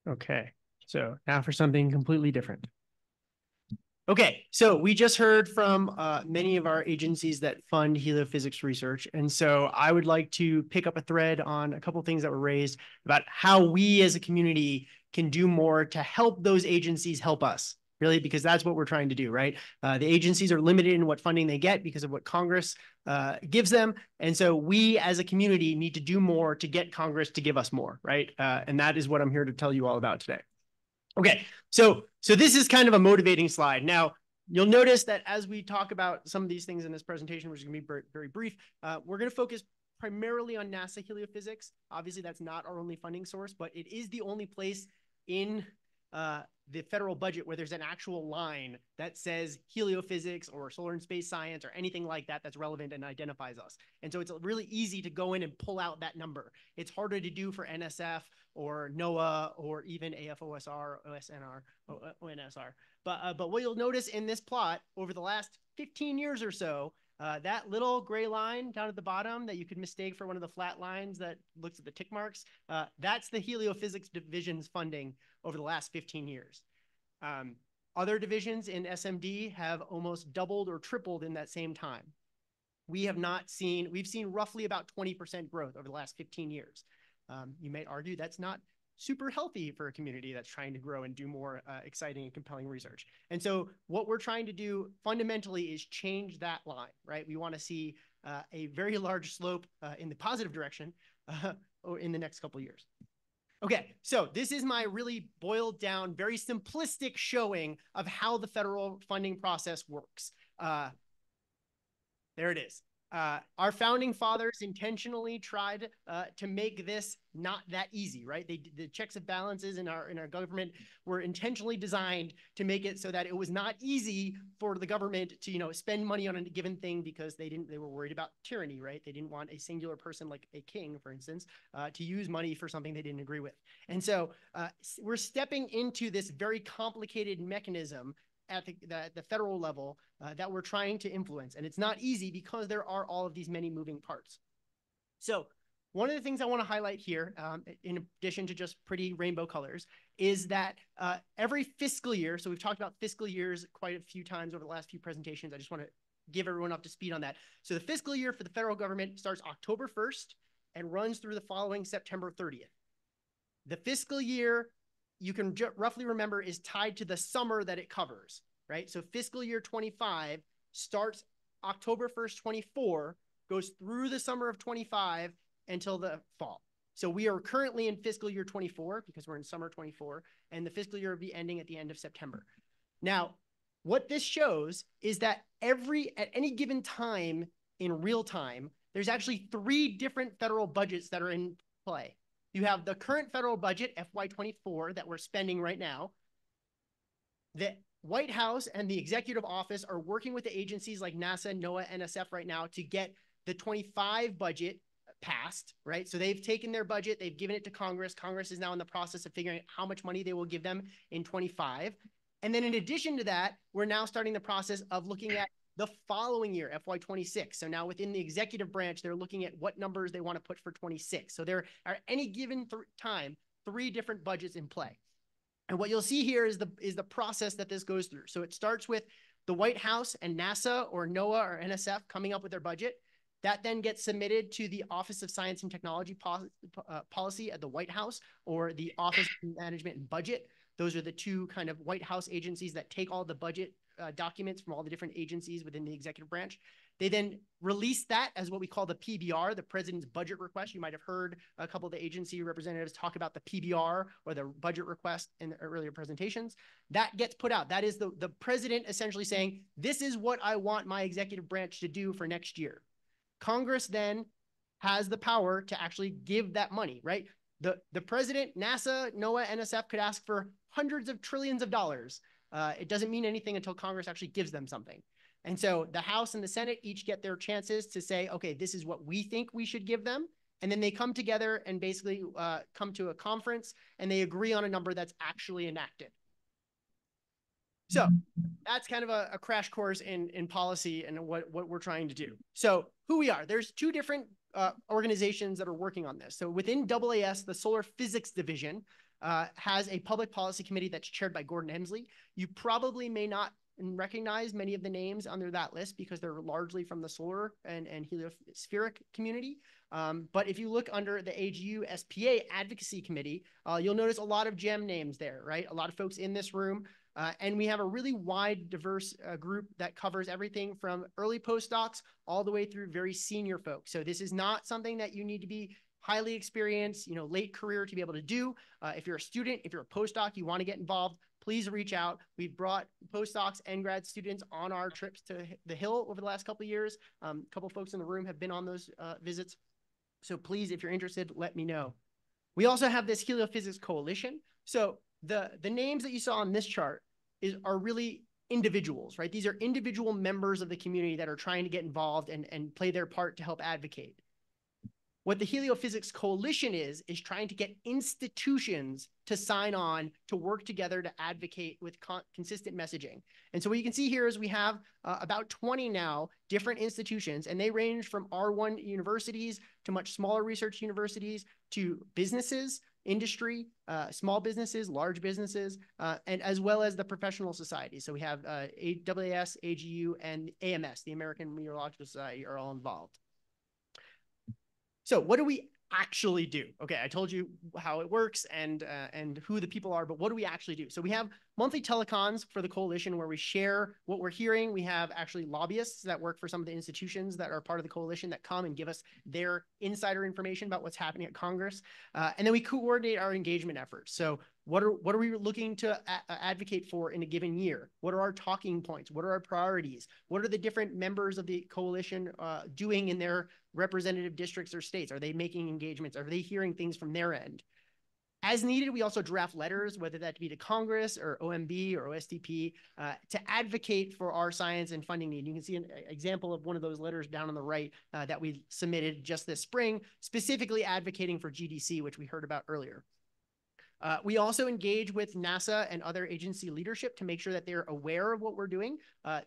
Okay, so now for something completely different. Okay, so we just heard from many of our agencies that fund heliophysics research. And so I would like to pick up a thread on a couple of things that were raised about how we as a community can do more to help those agencies help us, really, because that's what we're trying to do, right? The agencies are limited in what funding they get because of what Congress gives them. And so we as a community need to do more to get Congress to give us more, right? And that is what I'm here to tell you all about today. Okay, so this is kind of a motivating slide. Now, you'll notice that as we talk about some of these things in this presentation, which is going to be very, very brief, we're going to focus primarily on NASA heliophysics. Obviously, that's not our only funding source, but it is the only place in the federal budget where there's an actual line that says heliophysics or solar and space science or anything like that that's relevant and identifies us. And so it's really easy to go in and pull out that number. It's harder to do for NSF or NOAA or even AFOSR, OSNR, ONSR. But what you'll notice in this plot over the last 15 years or so, that little gray line down at the bottom that you could mistake for one of the flat lines that looks at the tick marks, that's the heliophysics division's funding over the last 15 years. Other divisions in SMD have almost doubled or tripled in that same time. We've seen roughly about 20% growth over the last 15 years. You may argue that's not super healthy for a community that's trying to grow and do more exciting and compelling research. And so what we're trying to do fundamentally is change that line, right? We want to see a very large slope in the positive direction in the next couple of years. Okay, so this is my really boiled down, very simplistic showing of how the federal funding process works. There it is. Our founding fathers intentionally tried to make this not that easy, right? The checks and balances in our government were intentionally designed to make it so that it was not easy for the government to spend money on a given thing because they were worried about tyranny, right? They didn't want a singular person like a king, for instance, to use money for something they didn't agree with. And so we're stepping into this very complicated mechanism at the federal level that we're trying to influence. And it's not easy because there are all of these many moving parts. So one of the things I want to highlight here, in addition to just pretty rainbow colors, is that every fiscal year, so we've talked about fiscal years quite a few times over the last few presentations. I just want to give everyone up to speed on that. So the fiscal year for the federal government starts October 1st and runs through the following September 30th. The fiscal year, you can roughly remember, is tied to the summer that it covers, right? So fiscal year 25 starts October 1st, 24, goes through the summer of 25 until the fall. So we are currently in fiscal year 24 because we're in summer 24, and the fiscal year will be ending at the end of September. Now, what this shows is that at any given time in real time, there's actually 3 different federal budgets that are in play. You have the current federal budget, FY24, that we're spending right now. The White House and the executive office are working with the agencies like NASA, NOAA, NSF right now to get the 25 budget passed, right? So they've taken their budget, they've given it to Congress. Congress is now in the process of figuring out how much money they will give them in 25. And then in addition to that, we're now starting the process of looking at the following year, FY26. So now within the executive branch, they're looking at what numbers they want to put for 26. So there are any given time 3 different budgets in play. And what you'll see here is the process that this goes through. So it starts with the White House and NASA or NOAA or NSF coming up with their budget. That then gets submitted to the Office of Science and Technology Policy at the White House, or the Office of Management and Budget. Those are the 2 kind of White House agencies that take all the budget documents from all the different agencies within the executive branch. They then release that as what we call the PBR, the President's Budget Request. You might have heard a couple of the agency representatives talk about the PBR or the budget request in the earlier presentations. That gets put out. That is the president essentially saying, this is what I want my executive branch to do for next year. Congress then has the power to actually give that money, right? The president, NASA, NOAA, NSF could ask for hundreds of trillions of dollars. It doesn't mean anything until Congress actually gives them something. And so the House and the Senate each get their chances to say, okay, this is what we think we should give them. And then they come together and basically come to a conference and they agree on a number that's actually enacted. So that's kind of a crash course in policy and what we're trying to do. So who we are, there's 2 different organizations that are working on this. So within AAS, the Solar Physics Division, has a public policy committee that's chaired by Gordon Hemsley. You probably may not recognize many of the names under that list because they're largely from the solar and heliospheric community. But if you look under the AGU SPA Advocacy Committee, you'll notice a lot of gem names there, right? A lot of folks in this room. And we have a really wide, diverse group that covers everything from early postdocs all the way through very senior folks. So this is not something that you need to be highly experienced, late career to be able to do. If you're a student, if you're a postdoc, you want to get involved, please reach out. We've brought postdocs and grad students on our trips to the Hill over the last couple of years. A couple of folks in the room have been on those visits. So please, if you're interested, let me know. We also have this Heliophysics Coalition. So the names that you saw on this chart are really individuals, right? These are individual members of the community that are trying to get involved and play their part to help advocate. What the Heliophysics Coalition is trying to get institutions to sign on to work together to advocate with consistent messaging. And so what you can see here is we have about 20 now different institutions, and they range from R1 universities to much smaller research universities to businesses, industry, small businesses, large businesses, and as well as the professional societies. So we have AWS, AGU, and AMS, the American Meteorological Society, are all involved. So what do we actually do? Okay, I told you how it works and who the people are, but what do we actually do? So we have monthly telecons for the coalition where we share what we're hearing. We have actually lobbyists that work for some of the institutions that are part of the coalition that come and give us their insider information about what's happening at Congress. And then we coordinate our engagement efforts. So what are we looking to advocate for in a given year? What are our talking points? What are our priorities? What are the different members of the coalition doing in their representative districts or states? Are they making engagements? Are they hearing things from their end? As needed, we also draft letters, whether that be to Congress or OMB or OSTP, to advocate for our science and funding need. You can see an example of one of those letters down on the right that we submitted just this spring, specifically advocating for GDC, which we heard about earlier. We also engage with NASA and other agency leadership to make sure that they're aware of what we're doing.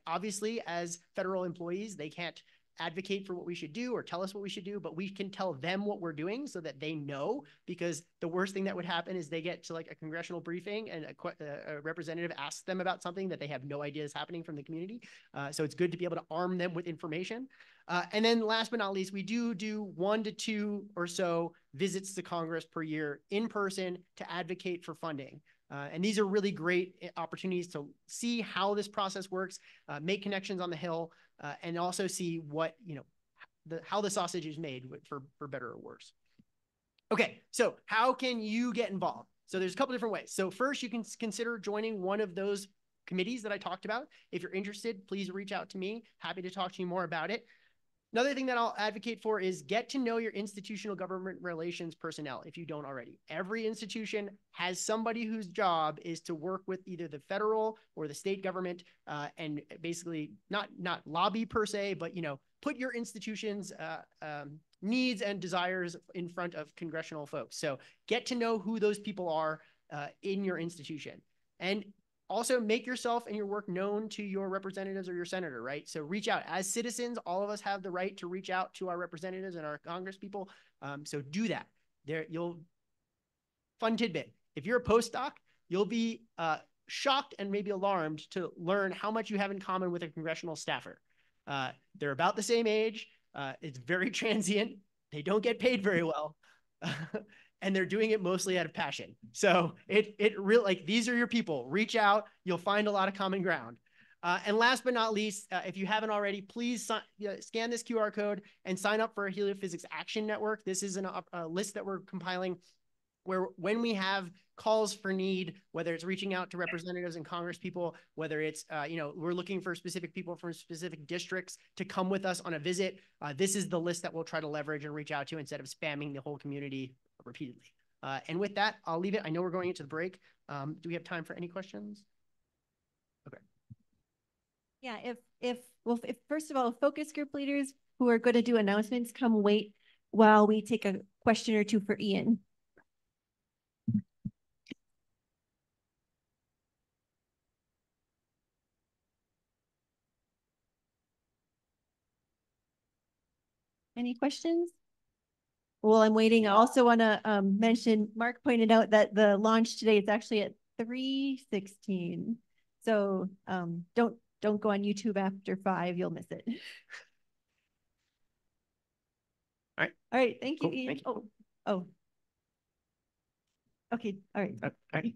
Obviously, as federal employees, they can't advocate for what we should do or tell us what we should do, but we can tell them what we're doing so that they know, because the worst thing that would happen is they get to like a congressional briefing and a representative asks them about something that they have no idea is happening from the community. So it's good to be able to arm them with information. And then last but not least, we do 1 to 2 or so visits to Congress per year in person to advocate for funding. And these are really great opportunities to see how this process works, make connections on the Hill, and also see what, how the sausage is made for better or worse. Okay, so how can you get involved? So there's a couple different ways. So first, you can consider joining one of those committees that I talked about. If you're interested, please reach out to me. Happy to talk to you more about it. Another thing that I'll advocate for is get to know your institutional government relations personnel if you don't already. Every institution has somebody whose job is to work with either the federal or the state government and basically not lobby per se, but put your institution's needs and desires in front of congressional folks. So get to know who those people are in your institution. And also make yourself and your work known to your representatives or your senator, right? So reach out. As citizens, all of us have the right to reach out to our representatives and our Congress people. So do that. Fun tidbit. If you're a postdoc, you'll be shocked and maybe alarmed to learn how much you have in common with a congressional staffer. They're about the same age. It's very transient. They don't get paid very well. And they're doing it mostly out of passion. So it really, like, these are your people. Reach out. You'll find a lot of common ground. And last but not least, if you haven't already, please scan this QR code and sign up for a Heliophysics Action Network. This is a list that we're compiling where when we have calls for need, whether it's reaching out to representatives and Congress people, whether it's, we're looking for specific people from specific districts to come with us on a visit, this is the list that we'll try to leverage and reach out to instead of spamming the whole community repeatedly. And with that, I'll leave it. I know we're going into the break. Do we have time for any questions? Okay. Yeah, if first of all, focus group leaders who are going to do announcements, come wait while we take a question or two for Ian. Any questions? While I'm waiting, I also want to mention, Mark pointed out that the launch today is actually at 3:16. So don't go on YouTube after 5, you'll miss it. All right. All right, thank you, Cool. Ian. Thank you. Oh. Okay, all right. All right.